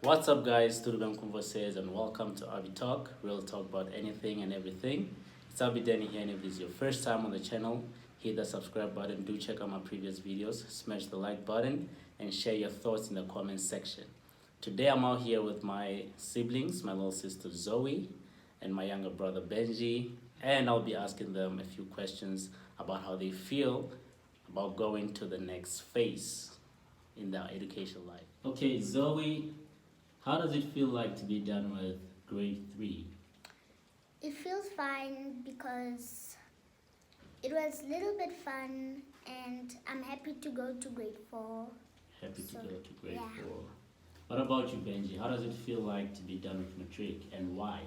What's up, guys? Tudo Converses, and welcome to Abhi Talk. We'll talk about anything and everything. It's Abhi-Danny here, and if this is your first time on the channel, hit the subscribe button. Do check out my previous videos, smash the like button, and share your thoughts in the comments section. Today, I'm out here with my siblings, my little sister Zoe, and my younger brother Benji, and I'll be asking them a few questions about how they feel about going to the next phase in their education life. Okay, Zoe, how does it feel like to be done with grade 3? It feels fine because it was a little bit fun and I'm happy to go to grade 4. Happy to So, go to grade yeah. 4. What about you, Benji? How does it feel like to be done with Matric, and why?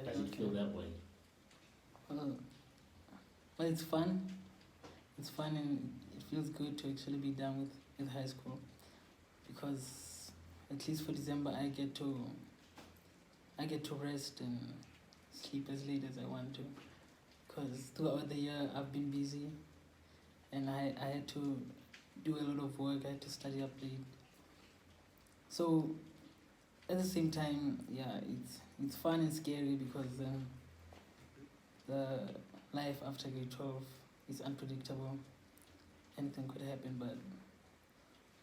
Does it feel that way? Well, it's fun. It's fun and it feels good to actually be done with high school because at least for December I get to rest and sleep as late as I want to because throughout the year I've been busy and I had to do a lot of work. I had to study up late. So at the same time, yeah, it's fun and scary because the life after grade 12 is unpredictable. Anything could happen, but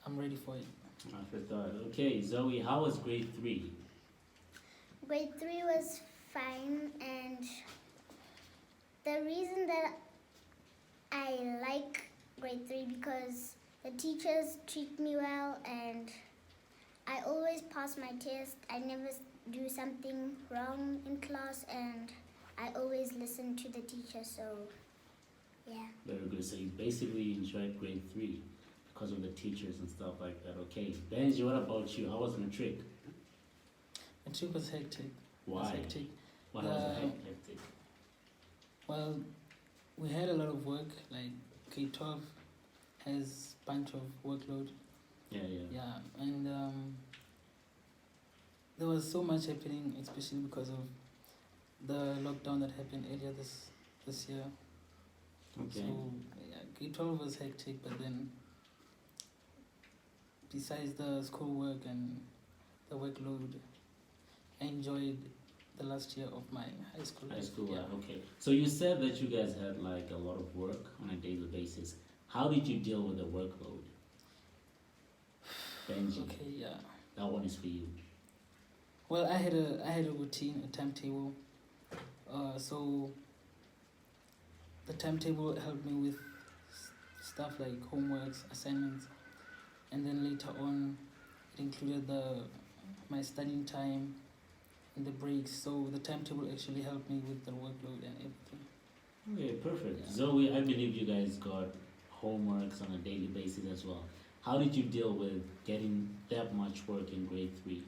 I'm ready for it. I thought. Okay, Zoe, how was grade 3? Grade 3 was fine, and the reason that I like grade 3 because the teachers treat me well and I always pass my test. I never do something wrong in class and I always listen to the teacher, so yeah. Very good. So you basically enjoyed grade 3 because of the teachers and stuff like that. Okay, Benji, what about you? How was Matric? Matric was hectic. Why? Was hectic. Why was it hectic? Well, we had a lot of work. Like grade 12 has bunch of workload. Yeah, and there was so much happening, especially because of the lockdown that happened earlier this year. Okay. So yeah, grade 12 was hectic, but then besides the schoolwork and the workload, I enjoyed the last year of my high school life. High school, yeah. Okay. So you said that you guys had like a lot of work on a daily basis. How did you deal with the workload? Benji, Okay, yeah. that one is for you. Well, I had a routine, a timetable. So the timetable helped me with stuff like homeworks, assignments, and then later on, it included my studying time and the breaks. So the timetable actually helped me with the workload and everything. Okay, perfect. Yeah. Zoe, I believe you guys got homeworks on a daily basis as well. How did you deal with getting that much work in grade 3?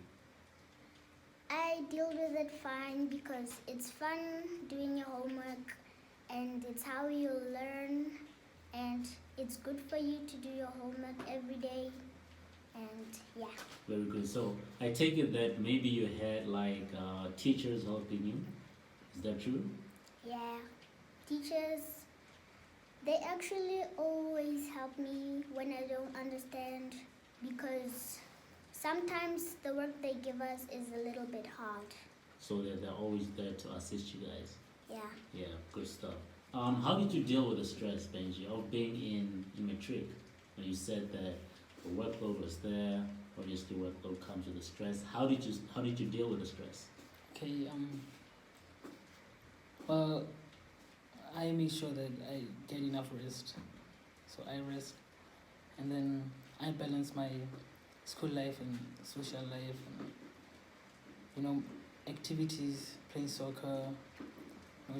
I deal with it fine because it's fun doing your homework and it's how you learn and it's good for you to do your homework every day and yeah. Very good. So I take it that maybe you had like teachers helping you. Is that true? Yeah, teachers, they actually always help me when I don't understand because sometimes the work they give us is a little bit hard. So they're always there to assist you guys. Yeah. Yeah, good stuff. How did you deal with the stress, Benji, of being in Matric? When you said that the workload was there, obviously workload comes with the stress. How did you deal with the stress? Okay. Well, I make sure that I get enough rest. So I rest, and then I balance my school life and social life, and activities, playing soccer,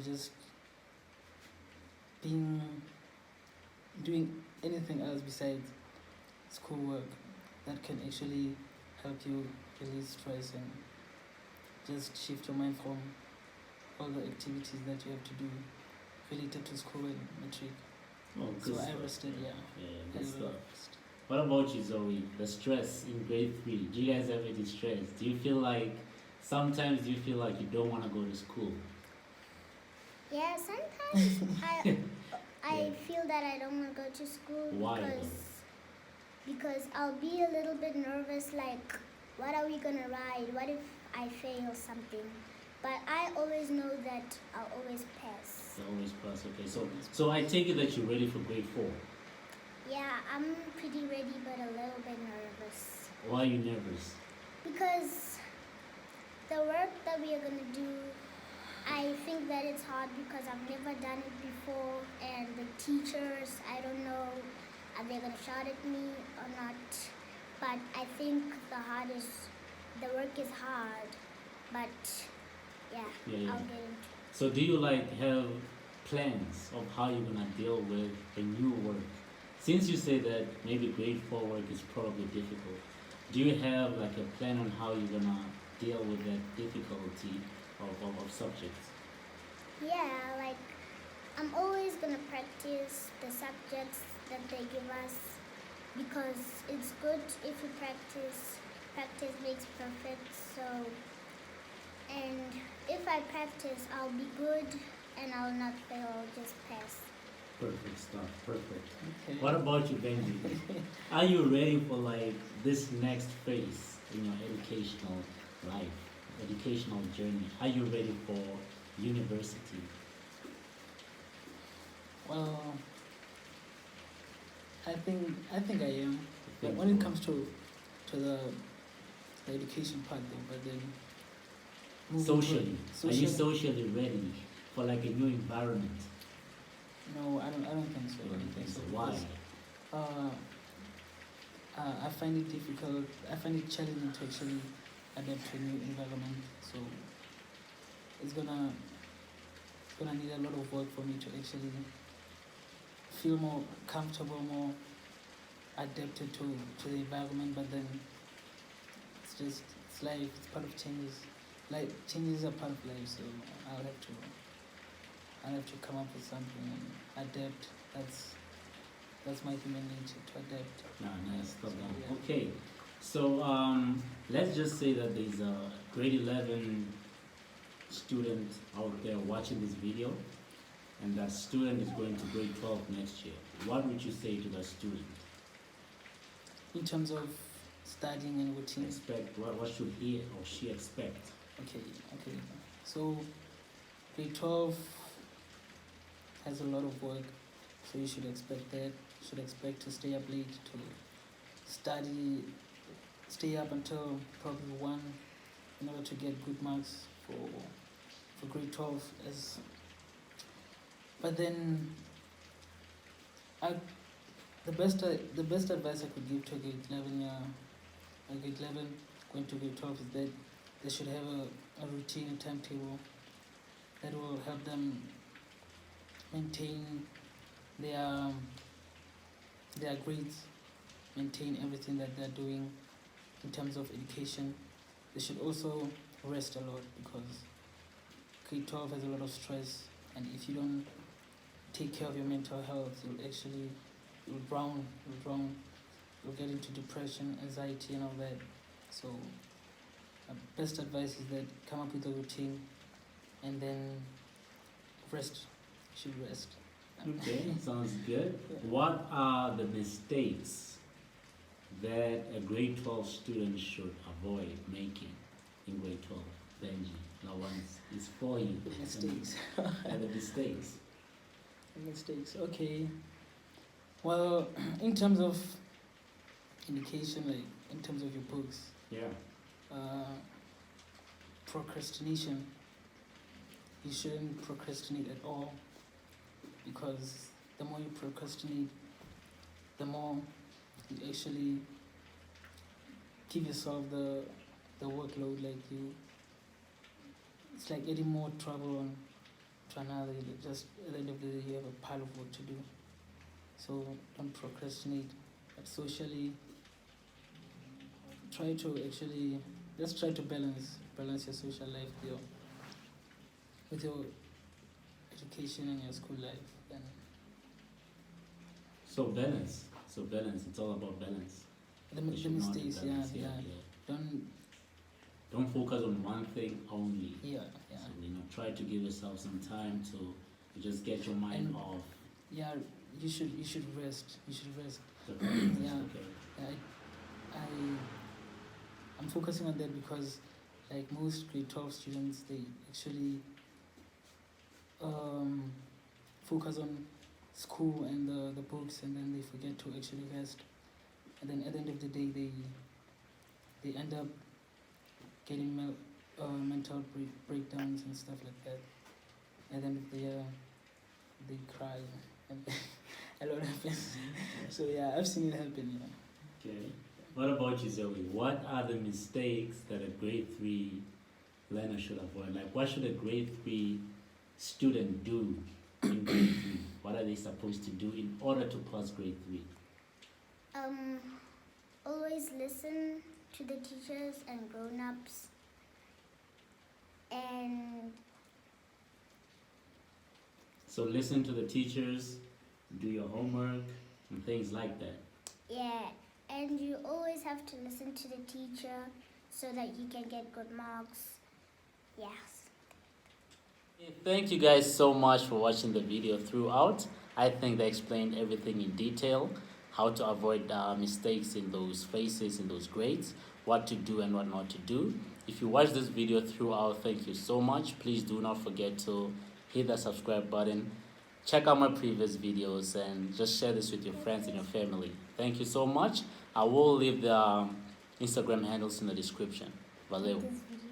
just doing anything else besides schoolwork that can actually help you release stress and just shift your mind from all the activities that you have to do related to school and Matric. Oh, good So stuff. I rested, yeah. Yeah, good I stuff. rest. What about you, Zoe? The stress in grade 3. Do you guys have any stress? Do you feel like sometimes you feel like you don't want to go to school? Yeah, sometimes I Yeah. feel that I don't want to go to school Why? because I'll be a little bit nervous, like what are we gonna write? What if I fail something? But I always know that I'll always pass. You always pass. Okay, so I take it that you're ready for grade 4. Yeah, I'm pretty ready, but a little bit nervous. Why are you nervous? Because the work that we are gonna do, I think that it's hard because I've never done it before, and the teachers, I don't know, are they gonna shout at me or not? But I think the work is hard, but yeah, Yeah. I'll get into it. So do you have plans of how you're gonna deal with the new work? Since you say that maybe grade 4 work is probably difficult, do you have a plan on how you're gonna deal with that difficulty of subjects? Yeah, I'm always gonna practice the subjects that they give us because it's good if you practice. Practice makes perfect. So, and if I practice, I'll be good and I'll not fail. I'll just pass. Perfect stuff. Perfect. Okay. What about you, Benji? Are you ready for this next phase in your educational life, educational journey? Are you ready for university? Well, I think I am. But think when it so? comes to the education part, though, but then moving Socially, to- are you socially ready for a new environment? No, I don't think so. You don't think so? because, Why? I find it difficult. I find it challenging to actually adapt to a new environment. So it's gonna need a lot of work for me to actually feel more comfortable, more adapted to the environment. But then it's life. It's part of changes. Like changes are part of life. So I'll have to come up with something and adapt. That's my human nature, to adapt. Nice. Stop that. Yeah. Okay, so let's just say that there's a grade 11 student out there watching this video, and that student is going to grade 12 next year. What would you say to that student? In terms of studying and routine. What should he or she expect? Okay. So grade 12 has a lot of work, so you should expect that. You should expect to stay up late, to study, stay up until probably 1 in order to get good marks for grade 12. But then the best advice I could give to a grade 11 going to grade 12 is that they should have a routine, a timetable that will help them maintain their grades, maintain everything that they're doing in terms of education. They should also rest a lot because grade 12 has a lot of stress, and if you don't take care of your mental health, you'll drown, you'll get into depression, anxiety and all that. So best advice is that come up with a routine and then rest. You should rest. Okay, sounds good. What are the mistakes that a grade 12 student should avoid making in grade 12? Benji, no one's is for you. Mistakes. And the mistakes. Okay. Well, in terms of education, in terms of your books, Yeah. procrastination. You shouldn't procrastinate at all, because the more you procrastinate, the more you actually give yourself the workload. It's like adding more trouble to another. Just at the end of the day, you have a pile of work to do. So don't procrastinate. But socially, try to balance your social life with your education and your school life. And So balance. It's all about balance. the You should not mistakes, balance, yeah. Don't focus on one thing only. Yeah. So, try to give yourself some time to just get your mind And- off. Yeah, you should rest. You should rest. The Yeah. Okay. I'm I'm focusing on that because, like most grade 12 students, they actually focus on school and the books, and then they forget to actually rest. And then at the end of the day, they end up getting mental breakdowns and stuff like that. At the end of the year, they cry and a lot happens. So yeah, I've seen it happen. Yeah. Okay. What about you, Zoe? What are the mistakes that a grade 3 learner should avoid? Like, what should a grade 3 student do in grade 3? What are they supposed to do in order to pass grade 3? Always listen to the teachers and grown-ups, and So listen to the teachers, do your homework, and things like that. yeah, and you always have to listen to the teacher so that you can get good marks. Yes. Thank you guys so much for watching the video throughout. I think they explained everything in detail, how to avoid mistakes in those phases, in those grades, what to do and what not to do. If you watched this video throughout, thank you so much. Please do not forget to hit the subscribe button, check out my previous videos, and just share this with your friends and your family. Thank you so much. I will leave the Instagram handles in the description. Valeu. This video.